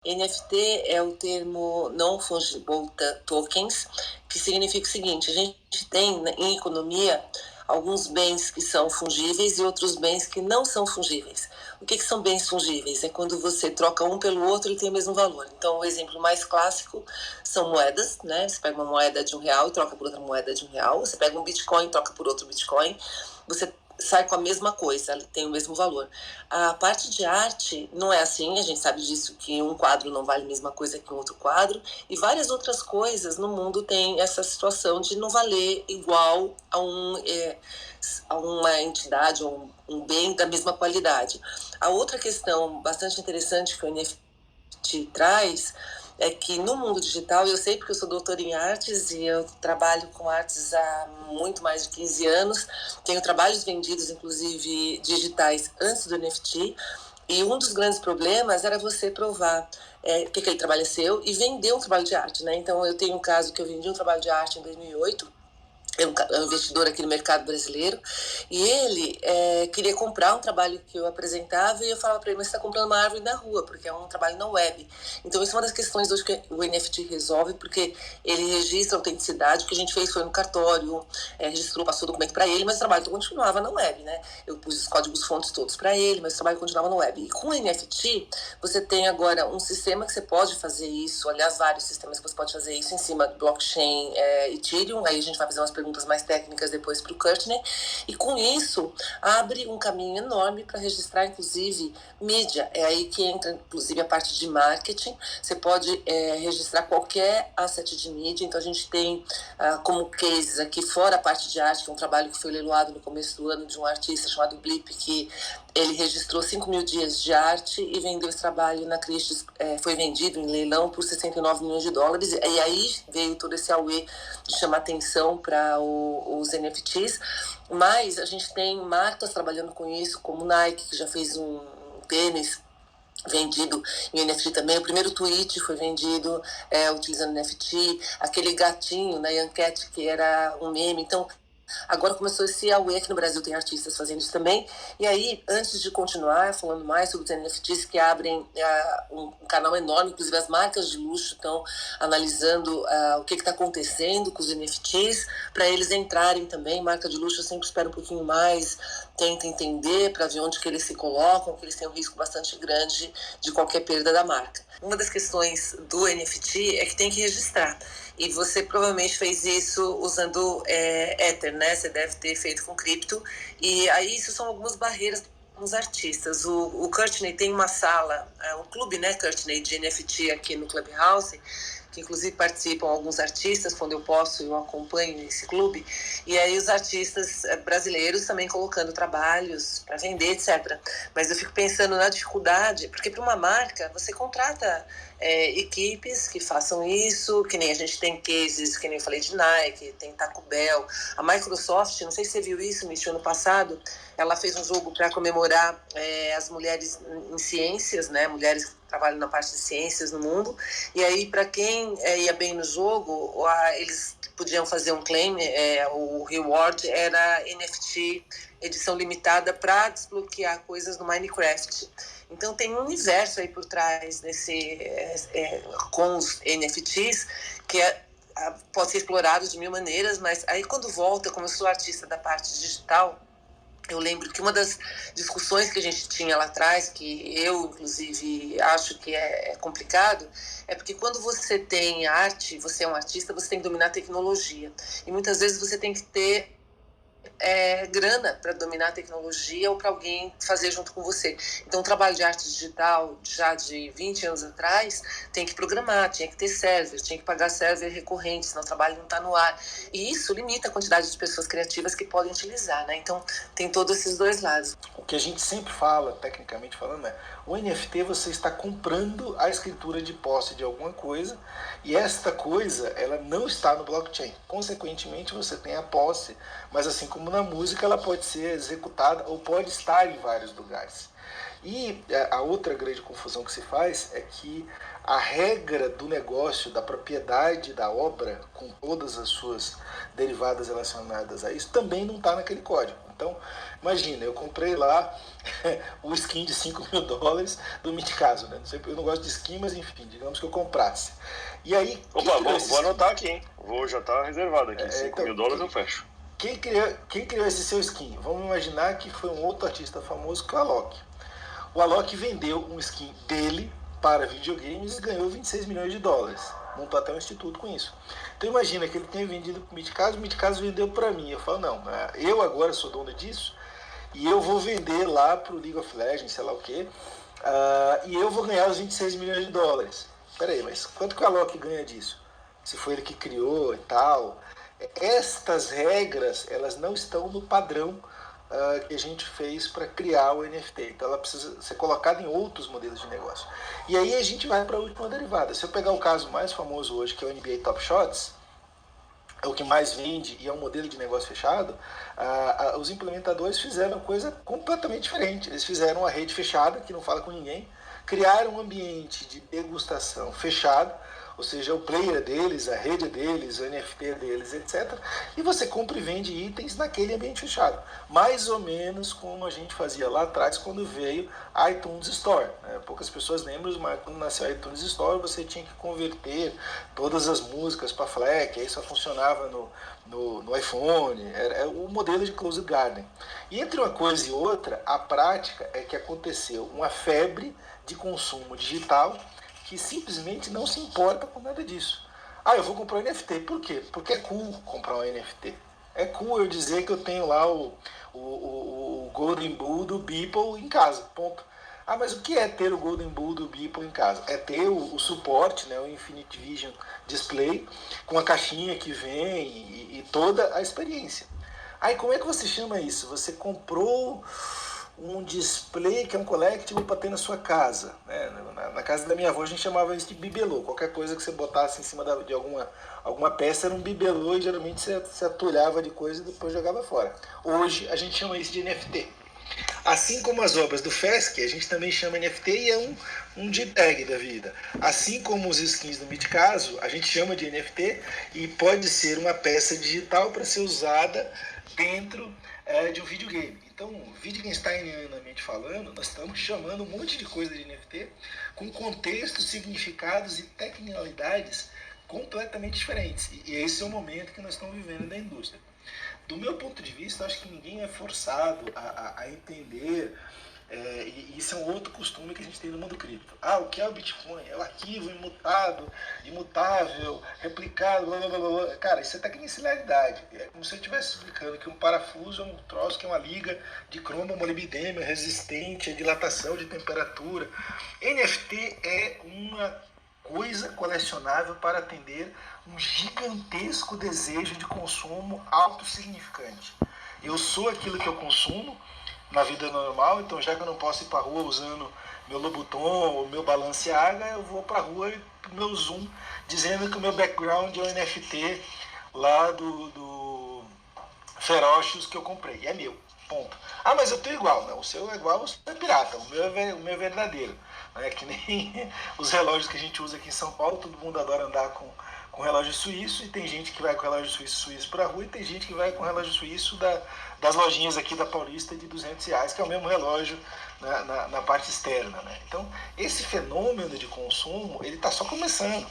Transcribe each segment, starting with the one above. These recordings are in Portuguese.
NFT é o termo Non-Fungible Tokens, que significa o seguinte: a gente tem em economia alguns bens que são fungíveis e outros bens que não são fungíveis. O que são bens fungíveis? É quando você troca um pelo outro e tem o mesmo valor. Então, o exemplo mais clássico são moedas, né? Você pega uma moeda de R$ 1 e troca por outra moeda de R$ 1. Você pega um Bitcoin e troca por outro Bitcoin. Você sai com a mesma coisa, tem o mesmo valor. A parte de arte não é assim, a gente sabe disso, que um quadro não vale a mesma coisa que um outro quadro, e várias outras coisas no mundo tem essa situação de não valer igual a uma entidade ou um bem da mesma qualidade. A outra questão bastante interessante que o NFT traz é que no mundo digital, eu sei porque eu sou doutora em artes e eu trabalho com artes há muito mais de 15 anos, tenho trabalhos vendidos, inclusive digitais, antes do NFT, e um dos grandes problemas era você provar que aquele trabalho é seu e vender um trabalho de arte, né? Então, eu tenho um caso que eu vendi um trabalho de arte em 2008, é um investidor aqui no mercado brasileiro, e ele queria comprar um trabalho que eu apresentava, e eu falava para ele: mas você está comprando uma árvore na rua, porque é um trabalho na web. Então, isso é uma das questões hoje que o NFT resolve, porque ele registra a autenticidade. O que a gente fez foi no cartório, registrou, passou o documento para ele, mas o trabalho continuava na web, né? Eu pus os códigos-fontes todos para ele, mas o trabalho continuava na web. E com o NFT, você tem agora um sistema que você pode fazer isso, aliás, vários sistemas que você pode fazer isso em cima do blockchain Ethereum. Aí a gente vai fazer umas perguntas mais técnicas depois para o Courtney, e com isso abre um caminho enorme para registrar, inclusive, mídia. É aí que entra, inclusive, a parte de marketing. Você pode registrar qualquer asset de mídia. Então, a gente tem como cases aqui, fora a parte de arte, que é um trabalho que foi leiloado no começo do ano de um artista chamado Blip, que ele registrou 5.000 dias de arte e vendeu esse trabalho na Christie's, foi vendido em leilão por US$ 69 milhões. E aí veio todo esse auê de chamar atenção para os NFTs. Mas a gente tem marcas trabalhando com isso, como Nike, que já fez um tênis vendido em NFT também. O primeiro tweet foi vendido utilizando NFT. Aquele gatinho na Young Cat, que era um meme. Então, agora começou esse auê, aqui no Brasil tem artistas fazendo isso também. E aí, antes de continuar falando mais sobre os NFTs, que abrem um canal enorme, inclusive as marcas de luxo estão analisando o que está acontecendo com os NFTs, para eles entrarem também. Marca de luxo sempre espera um pouquinho mais, tenta entender para ver onde que eles se colocam, que eles têm um risco bastante grande de qualquer perda da marca. Uma das questões do NFT é que tem que registrar. E você provavelmente fez isso usando Ether, né? Você deve ter feito com cripto. E aí isso são algumas barreiras para os artistas. O Courtney tem uma sala, um clube, né, Courtney, de NFT aqui no Clubhouse, que inclusive participam alguns artistas. Quando eu posso, eu acompanho esse clube. E aí os artistas brasileiros também colocando trabalhos para vender, etc. Mas eu fico pensando na dificuldade, porque para uma marca, você contrata equipes que façam isso, que nem a gente tem cases, que nem eu falei de Nike, tem Taco Bell. A Microsoft, não sei se você viu isso, Michel, ano passado, ela fez um jogo para comemorar as mulheres em ciências, né? Mulheres que trabalham na parte de ciências no mundo. E aí, para quem ia bem no jogo, eles podiam fazer um claim, o reward era NFT edição limitada para desbloquear coisas no Minecraft. Então tem um universo aí por trás com os NFTs que pode ser explorado de mil maneiras, mas aí quando volta, como eu sou artista da parte digital, eu lembro que uma das discussões que a gente tinha lá atrás, que eu, inclusive, acho que é complicado, é porque quando você tem arte, você é um artista, você tem que dominar a tecnologia. E muitas vezes você tem que ter grana para dominar a tecnologia ou para alguém fazer junto com você. Então, o trabalho de arte digital, já de 20 anos atrás, tem que programar, tinha que ter server, tinha que pagar server recorrente, senão o trabalho não está no ar. E isso limita a quantidade de pessoas criativas que podem utilizar, né? Então, tem todos esses dois lados. O que a gente sempre fala, tecnicamente falando, é o NFT você está comprando a escritura de posse de alguma coisa e esta coisa ela não está no blockchain. Consequentemente, você tem a posse, mas assim como na música, ela pode ser executada ou pode estar em vários lugares. E a outra grande confusão que se faz é que a regra do negócio, da propriedade da obra, com todas as suas derivadas relacionadas a isso, também não está naquele código. Então, imagina, eu comprei lá o skin de $5.000 do Mitikazo, né? Não sei, eu não gosto de skin, mas enfim, digamos que eu comprasse. E aí... Opa, vou anotar aqui, hein? Já tá reservado aqui, $5.000 então, eu fecho. Quem criou esse seu skin? Vamos imaginar que foi um outro artista famoso que é o Alok. O Alok vendeu um skin dele para videogames e ganhou $26 milhões. Montou até um instituto com isso. Então imagina que ele tenha vendido para o Mitikazo vendeu para mim. Eu falo, não, eu agora sou dono disso e eu vou vender lá para o League of Legends, sei lá o quê, e eu vou ganhar os $26 milhões. Peraí, mas quanto que o Alok ganha disso? Se foi ele que criou e tal. Estas regras, elas não estão no padrão que a gente fez para criar o NFT. Então ela precisa ser colocada em outros modelos de negócio. E aí a gente vai para a última derivada. Se eu pegar o caso mais famoso hoje, que é o NBA Top Shots, é o que mais vende e é um modelo de negócio fechado, os implementadores fizeram coisa completamente diferente. Eles fizeram uma rede fechada, que não fala com ninguém, criaram um ambiente de degustação fechado, ou seja, o player deles, a rede deles, o NFT deles, etc. E você compra e vende itens naquele ambiente fechado. Mais ou menos como a gente fazia lá atrás quando veio a iTunes Store. Poucas pessoas lembram, mas quando nasceu a iTunes Store você tinha que converter todas as músicas para FLAC, aí só funcionava no iPhone. Era o modelo de Closed Garden. E entre uma coisa e outra, a prática é que aconteceu uma febre de consumo digital que simplesmente não se importa com nada disso. Eu vou comprar um NFT. Por quê? Porque é cool comprar um NFT. É cool eu dizer que eu tenho lá o Golden Bull do Beeple em casa. Ponto. Mas o que é ter o Golden Bull do Beeple em casa? É ter o suporte, né, o Infinite Vision Display, com a caixinha que vem e toda a experiência. Como é que você chama isso? Você comprou um display que é um collectible para ter na sua casa. Na casa da minha avó a gente chamava isso de bibelô. Qualquer coisa que você botasse em cima de alguma peça era um bibelô e geralmente você atulhava de coisa e depois jogava fora. Hoje a gente chama isso de NFT. Assim como as obras do FESC, a gente também chama NFT e é um JPEG da vida. Assim como os skins do Mitikazo, a gente chama de NFT e pode ser uma peça digital para ser usada dentro de um videogame. Então, Wittgensteinianamente falando, nós estamos chamando um monte de coisa de NFT com contextos, significados e tecnicalidades completamente diferentes. E esse é o momento que nós estamos vivendo da indústria. Do meu ponto de vista, acho que ninguém é forçado a entender, e isso é um outro costume que a gente tem no mundo cripto. O que é o Bitcoin? É o arquivo imutável, replicado, blá, blá, blá, blá. Cara, isso é tecnicidade. É como se eu estivesse explicando que um parafuso é um troço que é uma liga de cromo molibdênio resistente à dilatação de temperatura. NFT é uma coisa colecionável para atender um gigantesco desejo de consumo autossignificante. Eu sou aquilo que eu consumo na vida normal, então já que eu não posso ir para a rua usando meu Louboutin ou meu Balenciaga, eu vou para a rua com meu Zoom dizendo que o meu background é o NFT lá do Ferocious que eu comprei, e é meu, ponto. Mas eu tenho igual, não, o seu é igual, o seu é pirata, o meu é verdadeiro. Que nem os relógios que a gente usa aqui em São Paulo, todo mundo adora andar com relógio suíço, e tem gente que vai com relógio suíço para a rua, e tem gente que vai com relógio suíço das lojinhas aqui da Paulista de R$200, que é o mesmo relógio na parte externa. Então, esse fenômeno de consumo, ele está só começando.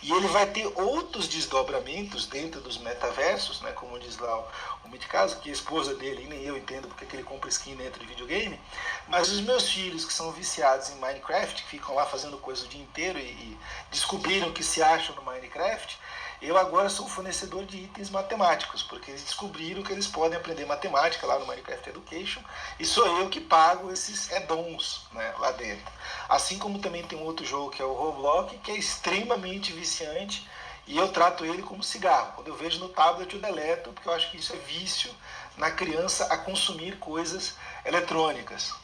E ele vai ter outros desdobramentos dentro dos metaversos, como diz lá o Mitikazo, que a esposa dele, e nem eu entendo porque que ele compra skin dentro de videogame, mas os meus filhos que são viciados em Minecraft, que ficam lá fazendo coisa o dia inteiro e descobriram que se acham no Minecraft, eu agora sou um fornecedor de itens matemáticos, porque eles descobriram que eles podem aprender matemática lá no Minecraft Education, e sou eu que pago esses add-ons lá dentro. Assim como também tem um outro jogo que é o Roblox, que é extremamente viciante, e eu trato ele como cigarro. Quando eu vejo no tablet eu deleto, porque eu acho que isso é vício na criança a consumir coisas eletrônicas.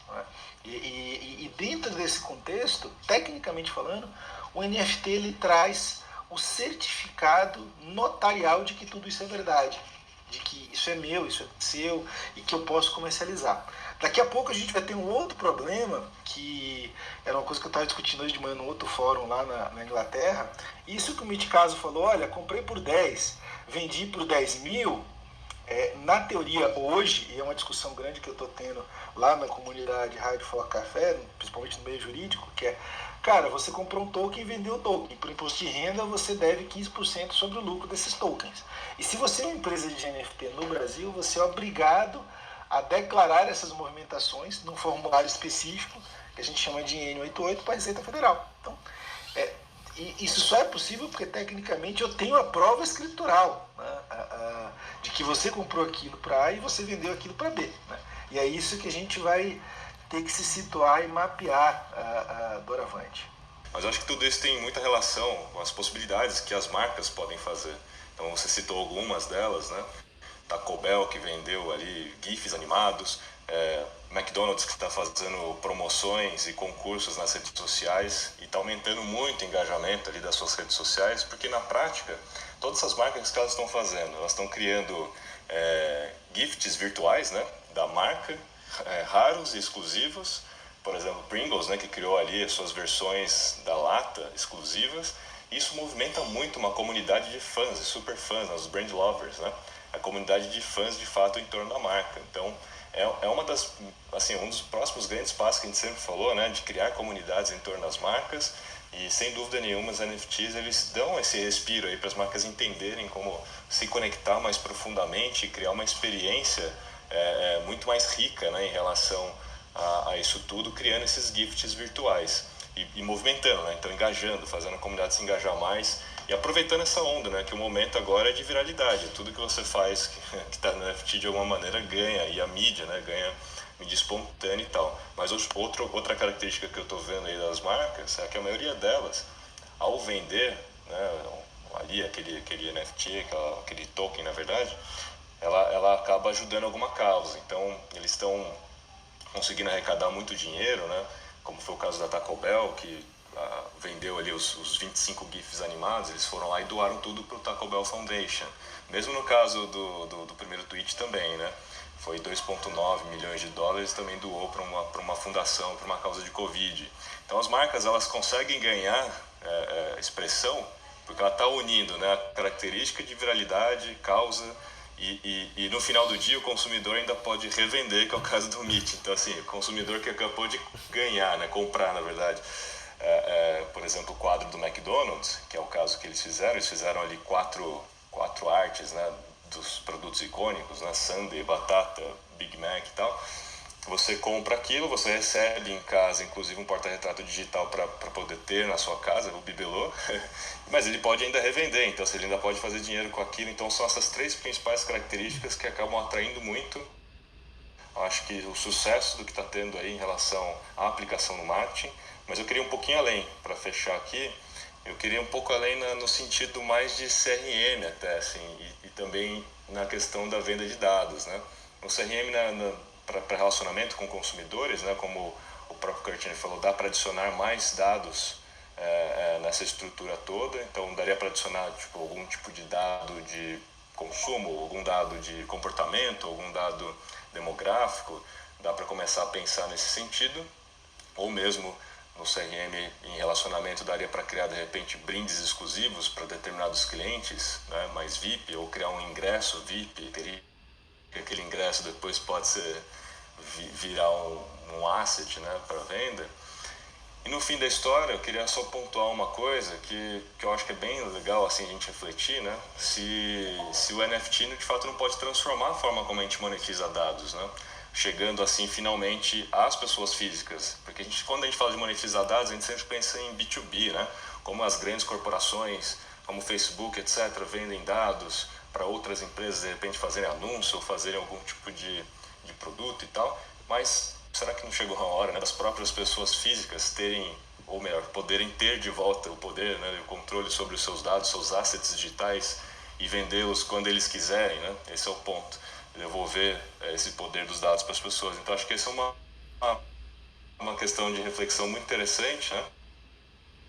E dentro desse contexto, tecnicamente falando, o NFT ele traz o certificado notarial de que tudo isso é verdade, de que isso é meu, isso é seu e que eu posso comercializar. Daqui a pouco a gente vai ter um outro problema, que era uma coisa que eu estava discutindo hoje de manhã no outro fórum lá na Inglaterra. Isso que o Mitikazo falou, olha, comprei por 10, vendi por 10 mil, Na teoria, hoje, e é uma discussão grande que eu estou tendo lá na comunidade Rádio Foco Café, principalmente no meio jurídico, que é, cara, você comprou um token e vendeu o token. Por imposto de renda, você deve 15% sobre o lucro desses tokens. E se você é uma empresa de NFT no Brasil, você é obrigado a declarar essas movimentações num formulário específico, que a gente chama de N88, para a Receita Federal. Então, e isso só é possível porque, tecnicamente, eu tenho a prova escritural, né, de que você comprou aquilo para A e você vendeu aquilo para B. Né? E é isso que a gente vai ter que se situar e mapear doravante. Mas eu acho que tudo isso tem muita relação com as possibilidades que as marcas podem fazer. Então você citou algumas delas, né? Taco Bell, que vendeu ali GIFs animados, McDonald's, que está fazendo promoções e concursos nas redes sociais e está aumentando muito o engajamento ali das suas redes sociais, porque na prática, todas essas marcas que elas estão fazendo, elas estão criando gifts virtuais, né, da marca, raros e exclusivos. Por exemplo, Pringles, né, que criou ali as suas versões da lata exclusivas. Isso movimenta muito uma comunidade de fãs, de super fãs, os brand lovers, né? A comunidade de fãs de fato em torno da marca. Então é uma das, assim, um dos próximos grandes passos que a gente sempre falou, né, de criar comunidades em torno das marcas. E sem dúvida nenhuma os NFTs eles dão esse respiro aí para as marcas entenderem como se conectar mais profundamente e criar uma experiência muito mais rica, né, em relação a isso tudo, criando esses gifts virtuais e movimentando, né? Então engajando, fazendo a comunidade se engajar mais e aproveitando essa onda, né? Que o momento agora é de viralidade, tudo que você faz que está no NFT de alguma maneira ganha, e a mídia, né, ganha mídia espontânea e tal. Mas outra característica que eu estou vendo aí das marcas é que a maioria delas, ao vender, né, ali aquele NFT, aquele token na verdade, ela acaba ajudando alguma causa. Então eles estão conseguindo arrecadar muito dinheiro, né? Como foi o caso da Taco Bell, que vendeu ali os 25 GIFs animados, eles foram lá e doaram tudo para o Taco Bell Foundation. Mesmo no caso do primeiro tweet também, né? Foi 2,9 milhões de dólares, também doou para uma fundação, para uma causa de Covid. Então as marcas elas conseguem ganhar expressão porque ela está unindo, né, a característica de viralidade, causa. E no final do dia o consumidor ainda pode revender, que é o caso do Meet. Então assim, o consumidor que acabou de ganhar, né, comprar na verdade, por exemplo, o quadro do McDonald's, que é o caso que eles fizeram ali quatro artes, né, dos produtos icônicos, né, Sundae, batata, Big Mac e tal. Você compra aquilo, você recebe em casa, inclusive um porta-retrato digital para poder ter na sua casa, o bibelô, mas ele pode ainda revender, então ele ainda pode fazer dinheiro com aquilo. Então são essas três principais características que acabam atraindo muito, acho que o sucesso do que está tendo aí em relação à aplicação no marketing. Mas eu queria um pouquinho além, para fechar aqui, eu queria um pouco além no sentido mais de CRM até, assim, e também na questão da venda de dados, né? No CRM, para relacionamento com consumidores, né, como o próprio Curtini falou, dá para adicionar mais dados nessa estrutura toda. Então daria para adicionar algum tipo de dado de consumo, algum dado de comportamento, algum dado demográfico. Dá para começar a pensar nesse sentido. Ou mesmo no CRM, em relacionamento, daria para criar de repente brindes exclusivos para determinados clientes, né, mais VIP, ou criar um ingresso VIP, que aquele ingresso depois pode virar um asset, né, para venda. E no fim da história eu queria só pontuar uma coisa que eu acho que é bem legal assim, a gente refletir, né, se o NFT de fato não pode transformar a forma como a gente monetiza dados, né, chegando assim finalmente às pessoas físicas, porque quando a gente fala de monetizar dados, a gente sempre pensa em B2B, né, como as grandes corporações, como o Facebook, etc., vendem dados para outras empresas de repente fazerem anúncio ou fazerem algum tipo de produto e tal, mas será que não chegou a hora, né, das próprias pessoas físicas terem, ou melhor, poderem ter de volta o poder, né, o controle sobre os seus dados, seus assets digitais e vendê-los quando eles quiserem, né? Esse é o ponto, devolver esse poder dos dados para as pessoas. Então acho que essa é uma questão de reflexão muito interessante, né?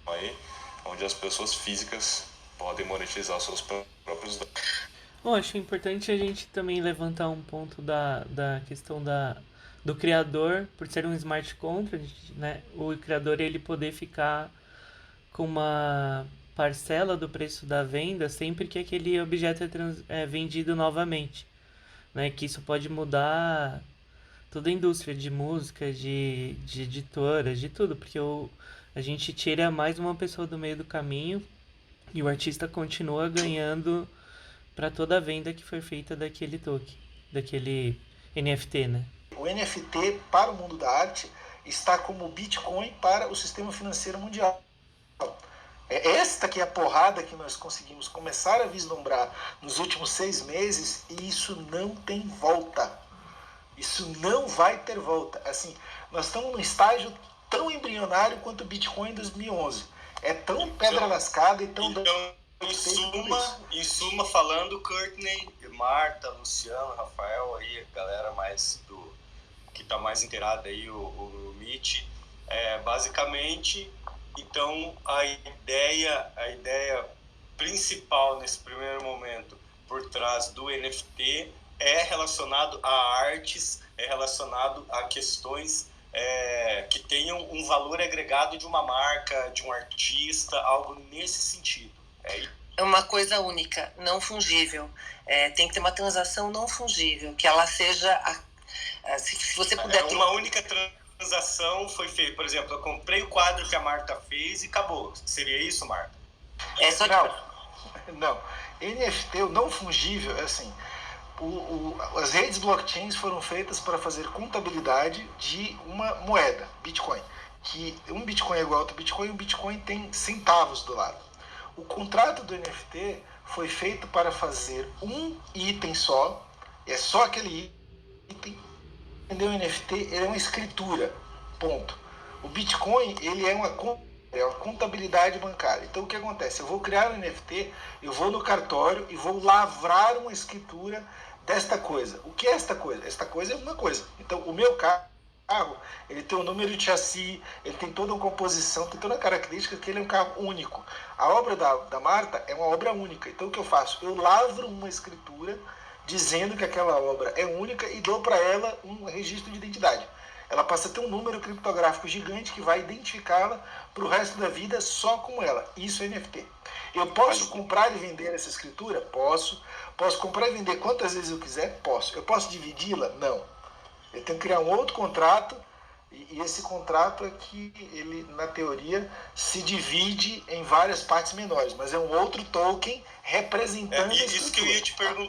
Aí, onde as pessoas físicas podem monetizar os seus próprios dados. Bom, acho importante a gente também levantar um ponto da questão do criador, por ser um smart contract, né? O criador ele poder ficar com uma parcela do preço da venda sempre que aquele objeto é vendido novamente. né? Que isso pode mudar toda a indústria de música, de editoras, de tudo, porque a gente tira mais uma pessoa do meio do caminho e o artista continua ganhando para toda a venda que foi feita daquele token, daquele NFT, né? O NFT para o mundo da arte está como o Bitcoin para o sistema financeiro mundial. É esta que é a porrada que nós conseguimos começar a vislumbrar nos últimos 6 meses, e isso não tem volta. Isso não vai ter volta. Assim, nós estamos num estágio tão embrionário quanto o Bitcoin em 2011. É tão pedra lascada e tão... Em suma, falando, Courtney, Marta, Luciano, Rafael, aí, a galera mais que está mais inteirada aí, o Mitch, basicamente, então a ideia principal nesse primeiro momento por trás do NFT é relacionado a artes, é relacionado a questões que tenham um valor agregado de uma marca, de um artista, algo nesse sentido. É uma coisa única, não fungível. Tem que ter uma transação não fungível, que ela seja... se você puder ter... Uma única transação foi feita. Por exemplo, eu comprei o quadro que a Marta fez e acabou. Seria isso, Marta? Não. NFT, o não fungível, é assim... as redes blockchains foram feitas para fazer contabilidade de uma moeda, Bitcoin. Que um Bitcoin é igual a outro Bitcoin, um Bitcoin tem centavos do lado. O contrato do NFT foi feito para fazer um item só, é só aquele item. O NFT ele é uma escritura, ponto. O Bitcoin ele é uma contabilidade bancária. Então o que acontece? Eu vou criar um NFT, eu vou no cartório e vou lavrar uma escritura desta coisa. O que é esta coisa? Esta coisa é uma coisa. Então o meu carro, ele tem um número de chassi, ele tem toda uma composição, tem toda a característica que ele é um carro único. A obra da Marta é uma obra única. Então o que eu faço? Eu lavro uma escritura dizendo que aquela obra é única e dou para ela um registro de identidade. Ela passa a ter um número criptográfico gigante que vai identificá-la para o resto da vida só com ela. Isso é NFT. Eu posso comprar e vender essa escritura? Posso. Posso comprar e vender quantas vezes eu quiser? Posso. Eu posso dividi-la? Não. Eu tenho que criar um outro contrato, e esse contrato é que ele, na teoria, se divide em várias partes menores, mas é um outro token representando a escritura. Isso que eu ia te perguntar.